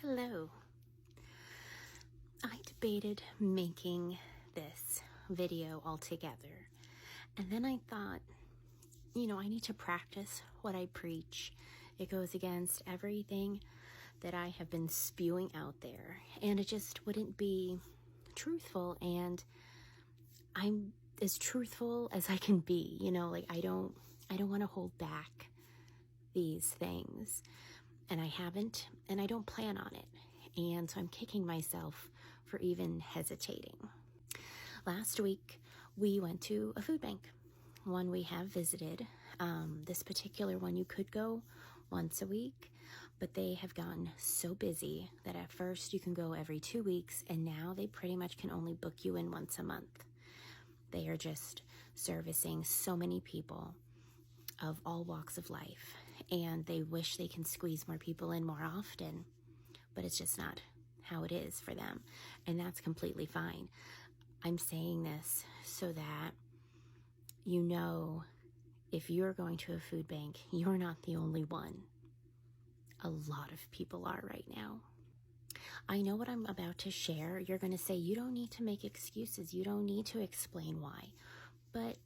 Hello. I debated making this video altogether, and then I thought, I need to practice what I preach. It goes against everything that I have been spewing out there, and it just wouldn't be truthful, and I'm as truthful as I can be. I don't want to hold back these things, and I haven't, and I don't plan on it. And so I'm kicking myself for even hesitating. Last week, we went to a food bank, one we have visited. This particular one, you could go once a week, but they have gotten so busy that at first you can go every 2 weeks, and now they pretty much can only book you in once a month. They are just servicing so many people of all walks of life, and they wish they can squeeze more people in more often, but it's just not how it is for them, and that's completely fine. I'm saying this so that if you're going to a food bank, you're not the only one. A lot of people are right now. I know what I'm about to share. You're going to say, you don't need to make excuses. You don't need to explain why. But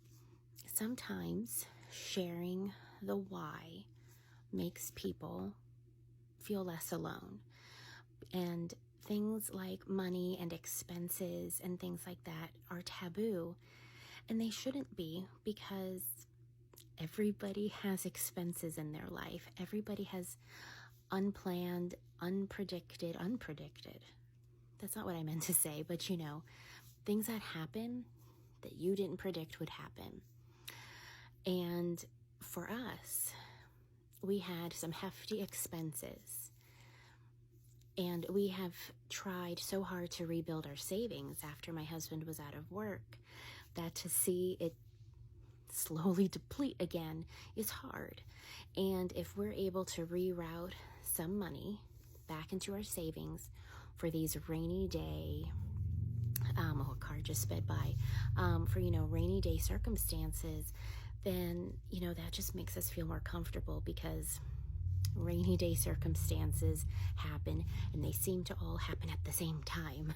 sometimes sharing the why makes people feel less alone. And things like money and expenses and things like that are taboo. And they shouldn't be, because everybody has expenses in their life. Everybody has unplanned, unpredicted. That's not what I meant to say, but things that happen that you didn't predict would happen. And for us, we had some hefty expenses, and we have tried so hard to rebuild our savings after my husband was out of work, that to see it slowly deplete again is hard. And if we're able to reroute some money back into our savings for these rainy day, a car just sped by, for rainy day circumstances, then that just makes us feel more comfortable, because rainy day circumstances happen, and they seem to all happen at the same time.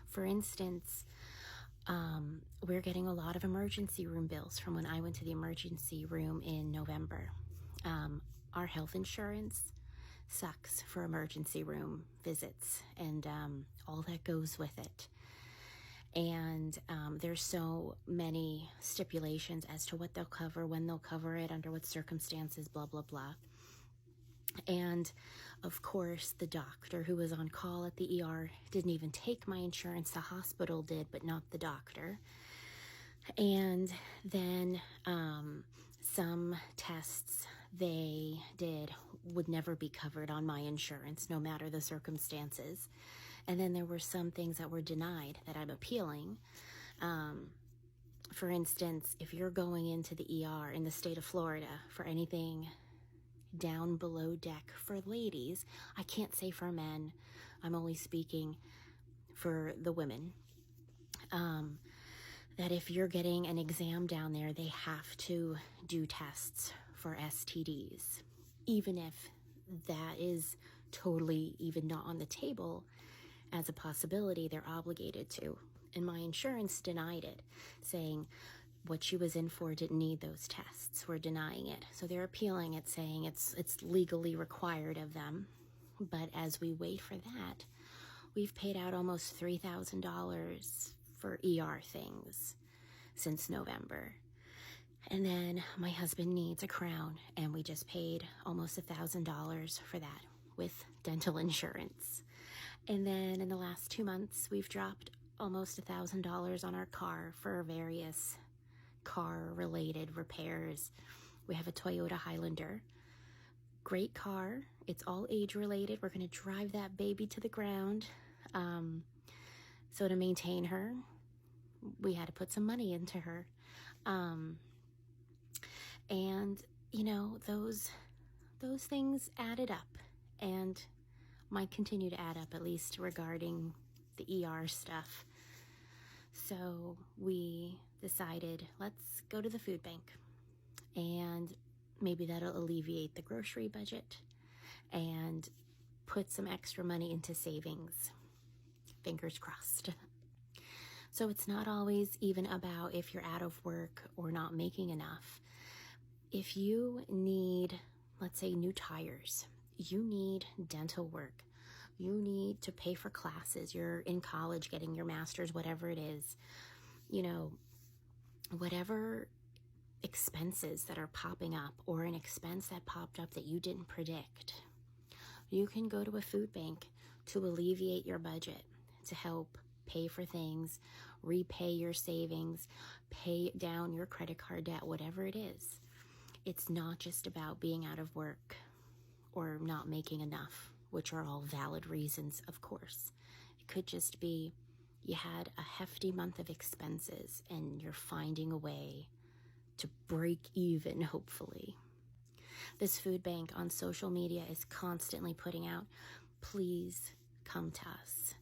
For instance, we're getting a lot of emergency room bills from when I went to the emergency room in November. Our health insurance sucks for emergency room visits and all that goes with it. And there's so many stipulations as to what they'll cover, when they'll cover it, under what circumstances, blah, blah, blah. And of course, the doctor who was on call at the ER didn't even take my insurance. The hospital did, but not the doctor. And then some tests they did would never be covered on my insurance, no matter the circumstances. And then there were some things that were denied that I'm appealing. For instance, if you're going into the ER in the state of Florida for anything down below deck for ladies, I can't say for men, I'm only speaking for the women, that if you're getting an exam down there, they have to do tests for STDs, even if that is totally even not on the table as a possibility. They're obligated to. And my insurance denied it, saying what she was in for didn't need those tests. We're denying it. So they're appealing it, saying it's legally required of them. But as we wait for that, we've paid out almost $3,000 for ER things since November. And then my husband needs a crown, and we just paid almost $1,000 for that with dental insurance. And then in the last 2 months, we've dropped almost $1,000 on our car for various car-related repairs. We have a Toyota Highlander. Great car. It's all age-related. We're going to drive that baby to the ground. So to maintain her, we had to put some money into her. And, those things added up, and might continue to add up, at least regarding the ER stuff. So we decided, let's go to the food bank, and maybe that'll alleviate the grocery budget and put some extra money into savings. Fingers crossed. So it's not always even about if you're out of work or not making enough. If you need, let's say, new tires, you need dental work, you need to pay for classes, you're in college getting your master's, whatever it is, you know, whatever expenses that are popping up, or an expense that popped up that you didn't predict, you can go to a food bank to alleviate your budget, to help pay for things, repay your savings, pay down your credit card debt, whatever it is. It's not just about being out of work or not making enough, which are all valid reasons, of course. It could just be you had a hefty month of expenses and you're finding a way to break even, hopefully. This food bank on social media is constantly putting out, please come to us.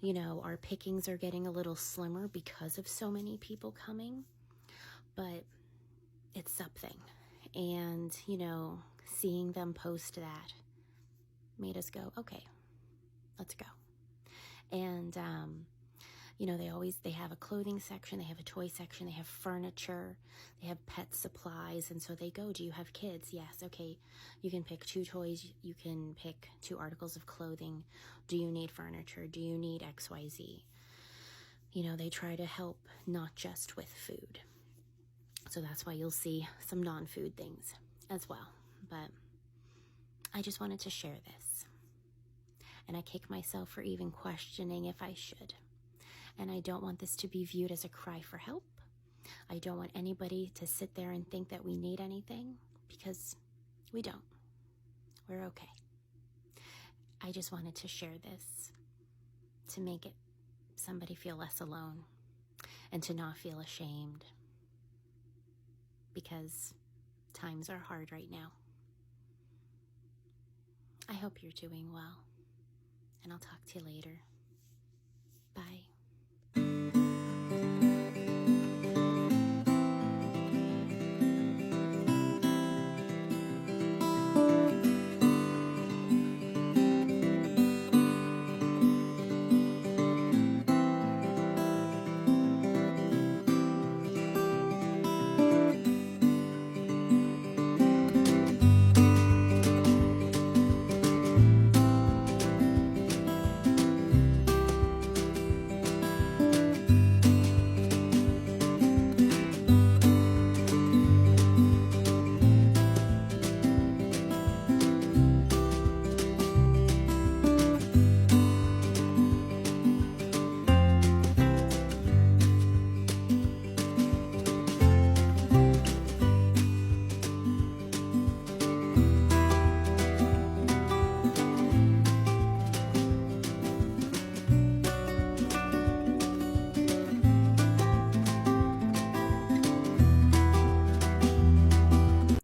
You know, our pickings are getting a little slimmer because of so many people coming, but it's something. And, you know, seeing them post that made us go, okay, let's go. And, you know, they have a clothing section, they have a toy section, they have furniture, they have pet supplies. And so they go, do you have kids? Yes. Okay. You can pick 2 toys. You can pick 2 articles of clothing. Do you need furniture? Do you need XYZ? You know, they try to help not just with food. So that's why you'll see some non-food things as well. But I just wanted to share this. And I kick myself for even questioning if I should. And I don't want this to be viewed as a cry for help. I don't want anybody to sit there and think that we need anything, because we don't. We're okay. I just wanted to share this to make somebody feel less alone and to not feel ashamed, because times are hard right now. I hope you're doing well, and I'll talk to you later.